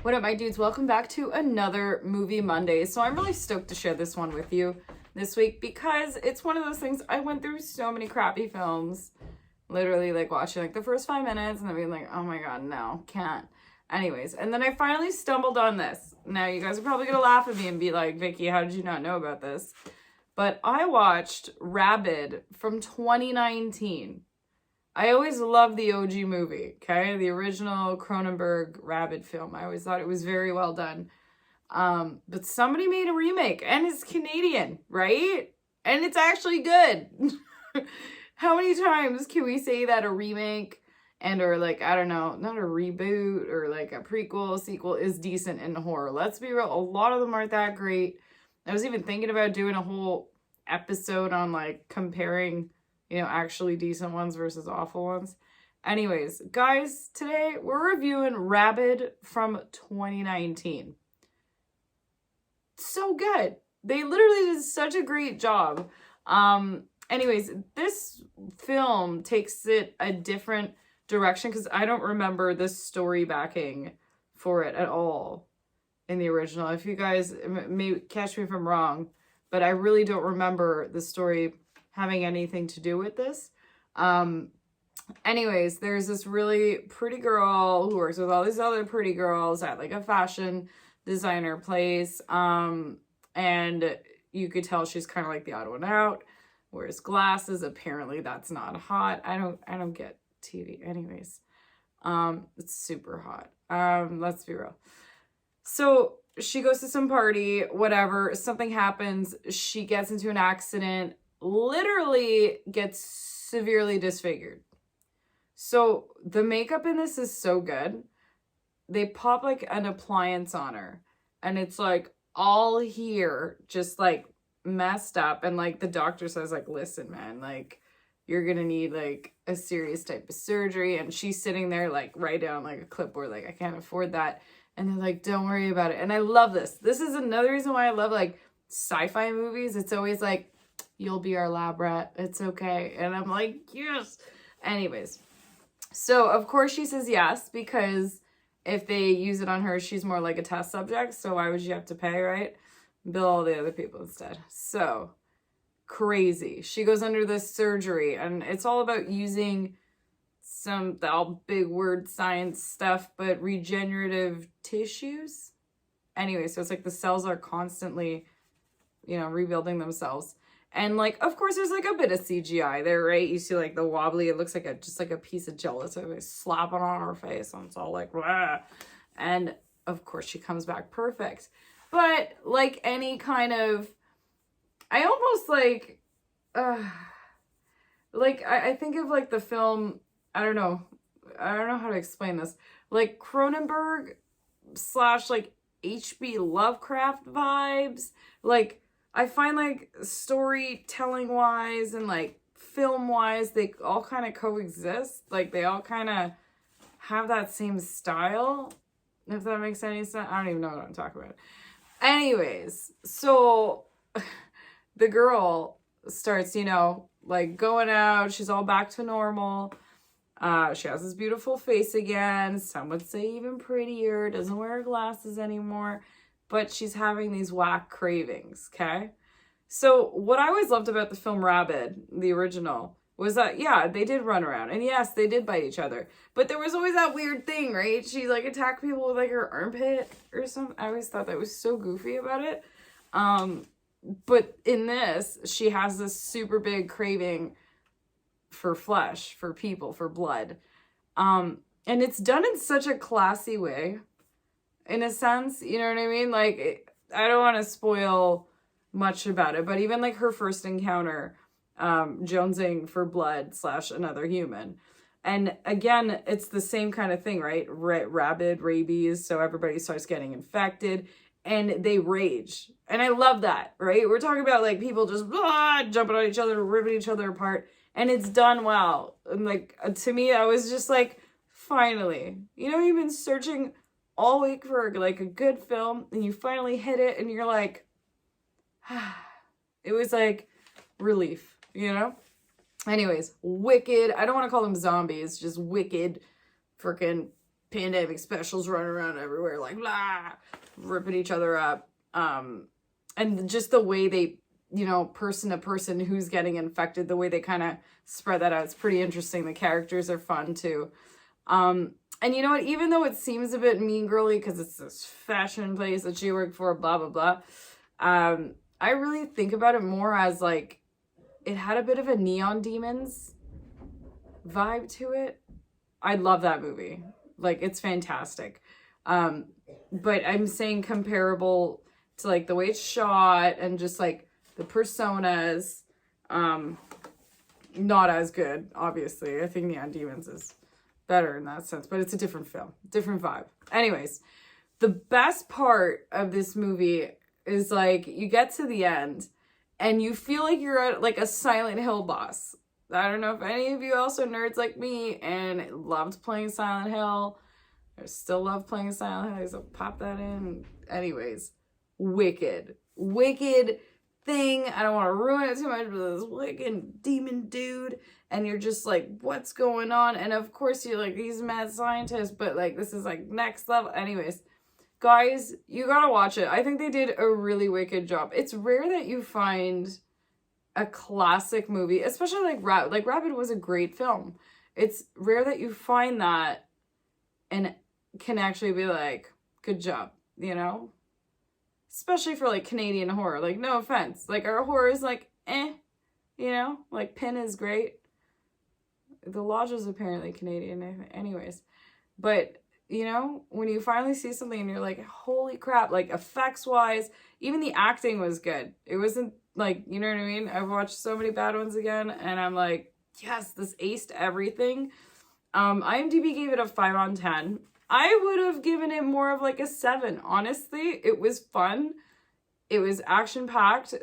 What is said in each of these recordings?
What up, my dudes? Welcome back to another Movie Monday. So I'm really stoked to share this one with you this week because it's one of those things. I went through so many crappy films, literally like watching like the first 5 minutes and then being like, oh my god, no, can't. Anyways, and then I finally stumbled on this. Now you guys are probably gonna laugh at me and be like, Vicky, how did you not know about this? But I watched Rabid from 2019. I always loved the OG movie, okay? The original Cronenberg Rabid film. I always thought it was very well done. But somebody made a remake, and it's Canadian, right? And it's actually good. How many times can we say that a remake and or like, I don't know, not a reboot or like a prequel, sequel is decent in horror? Let's be real, a lot of them aren't that great. I was even thinking about doing a whole episode on like comparing, actually decent ones versus awful ones. Anyways, guys, today we're reviewing Rabid from 2019. So good. They literally did such a great job. Anyways, this film takes it a different direction because I don't remember the story backing for it at all in the original. If you guys may catch me if I'm wrong, but I really don't remember the story having anything to do with this. Anyways, there's this really pretty girl who works with all these other pretty girls at like a fashion designer place. And you could tell she's kind of like the odd one out. Wears glasses. Apparently that's not hot. I don't get TV. Anyways, it's super hot. Let's be real. So she goes to some party, whatever, something happens. She gets into an accident, literally gets severely disfigured. So the makeup in this is so good. They pop like an appliance on her and it's like all here just like messed up, and like the doctor says like, listen man, like you're gonna need like a serious type of surgery, and she's sitting there like right down like a clipboard like I can't afford that, and they're like don't worry about it. And I love this is another reason why I love like sci-fi movies. It's always like, you'll be our lab rat, it's okay, and I'm like yes. Anyways, so of course she says yes, because if they use it on her, she's more like a test subject, so why would you have to pay, right? Bill all the other people instead. So crazy. She goes under this surgery, and it's all about using all big word science stuff, but regenerative tissues. Anyway, so it's like the cells are constantly, rebuilding themselves. And like, of course, there's like a bit of CGI there, right? You see like the wobbly, it looks like just like a piece of gelatin. They slap it on her face, and it's all like, wah. And of course she comes back perfect. But like any kind of, I almost like I think of like the film, I don't know how to explain this, like Cronenberg / like H.P. Lovecraft vibes. Like I find like storytelling wise and like film wise, they all kind of coexist. Like they all kind of have that same style, if that makes any sense. I don't even know what I'm talking about. Anyways, so the girl starts, like going out. She's all back to normal. She has this beautiful face again. Some would say even prettier. Doesn't wear her glasses anymore. But she's having these whack cravings, okay? So what I always loved about the film Rabid, the original, was that, yeah, they did run around. And yes, they did bite each other. But there was always that weird thing, right? She like attacked people with like her armpit or something. I always thought that was so goofy about it. But in this, she has this super big craving for flesh, for people, for blood. And it's done in such a classy way, in a sense, you know what I mean? Like, I don't want to spoil much about it, but even like her first encounter, jonesing for blood / another human. And again, it's the same kind of thing, right? Rabid, rabies, so everybody starts getting infected and they rage. And I love that, right? We're talking about like people just jumping on each other, ripping each other apart, and it's done well. And like, to me, I was just like, finally, you've been searching all week for like a good film and you finally hit it, and you're like, it was like relief, Anyways, wicked. I don't want to call them zombies, just wicked freaking pandemic specials running around everywhere, like, blah, ripping each other up. And just the way they, you know, person to person who's getting infected, the way they kind of spread that out, it's pretty interesting. The characters are fun too. And you know what, even though it seems a bit mean girly because it's this fashion place that she worked for, blah, blah, blah, I really think about it more as like, it had a bit of a Neon Demons vibe to it. I love that movie. Like, it's fantastic. But I'm saying comparable to like the way it's shot and just like the personas, not as good, obviously. I think Neon Demons is better in that sense, but it's a different film, different vibe. Anyways, the best part of this movie is like you get to the end and you feel like you're at like a Silent Hill boss. I don't know if any of you also nerds like me and loved playing Silent Hill. I still love playing Silent Hill, so pop that in. Anyways, wicked thing. I don't want to ruin it too much, but this wicked demon dude, and you're just like, what's going on? And of course you're like, he's a mad scientist, but like this is like next level. Anyways, guys, you gotta watch it. I think they did a really wicked job. It's rare that you find a classic movie, especially like Rabid. Like Rabid was a great film. It's rare that you find that and can actually be like, good job, you know? Especially for like Canadian horror. Like, no offense. Like, our horror is like, you know? Like, Pin is great. The Lodge is apparently Canadian, anyways. But, you know, when you finally see something and you're like, holy crap, like, effects-wise, even the acting was good. It wasn't like, you know what I mean? I've watched so many bad ones again, and I'm like, yes, this aced everything. IMDb gave it a 5 on 10. I would have given it more of like a 7. Honestly, it was fun. It was action-packed,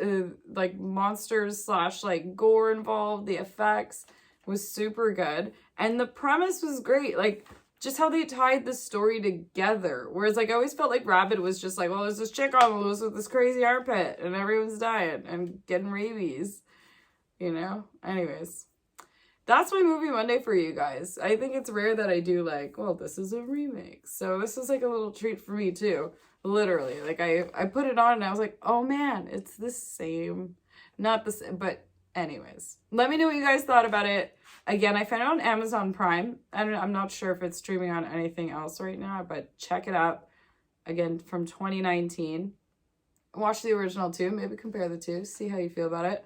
like monsters / like gore involved. The effects was super good. And the premise was great. Like, just how they tied the story together. Whereas, like, I always felt like Rabid was just like, well, there's this chick on the loose with this crazy armpit, and everyone's dying and getting rabies. You know? Anyways. That's my Movie Monday for you guys. I think it's rare that I do like, well, this is a remake. So this is like a little treat for me too. Literally. Like I put it on and I was like, oh man, it's the same. Not the same, but anyways. Let me know what you guys thought about it. Again, I found it on Amazon Prime. I'm not sure if it's streaming on anything else right now, but check it out. Again, from 2019. Watch the original too. Maybe compare the two. See how you feel about it.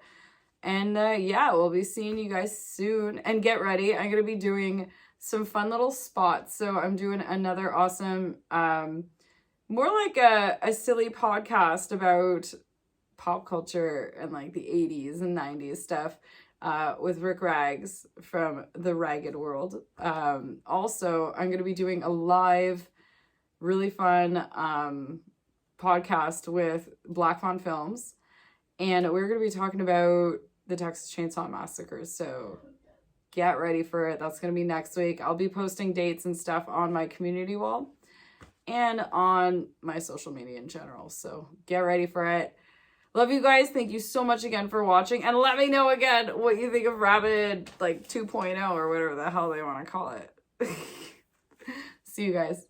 And yeah, we'll be seeing you guys soon. And get ready. I'm going to be doing some fun little spots. So I'm doing another awesome, more like a silly podcast about pop culture and like the 80s and 90s stuff with Rick Rags from the Ragged World. Also, I'm going to be doing a live, really fun podcast with Black Fawn Films. And we're going to be talking about the Texas Chainsaw Massacre. So get ready for it. That's going to be next week. I'll be posting dates and stuff on my community wall and on my social media in general. So get ready for it. Love you guys. Thank you so much again for watching. And let me know again what you think of Rabid like 2.0 or whatever the hell they want to call it. See you guys.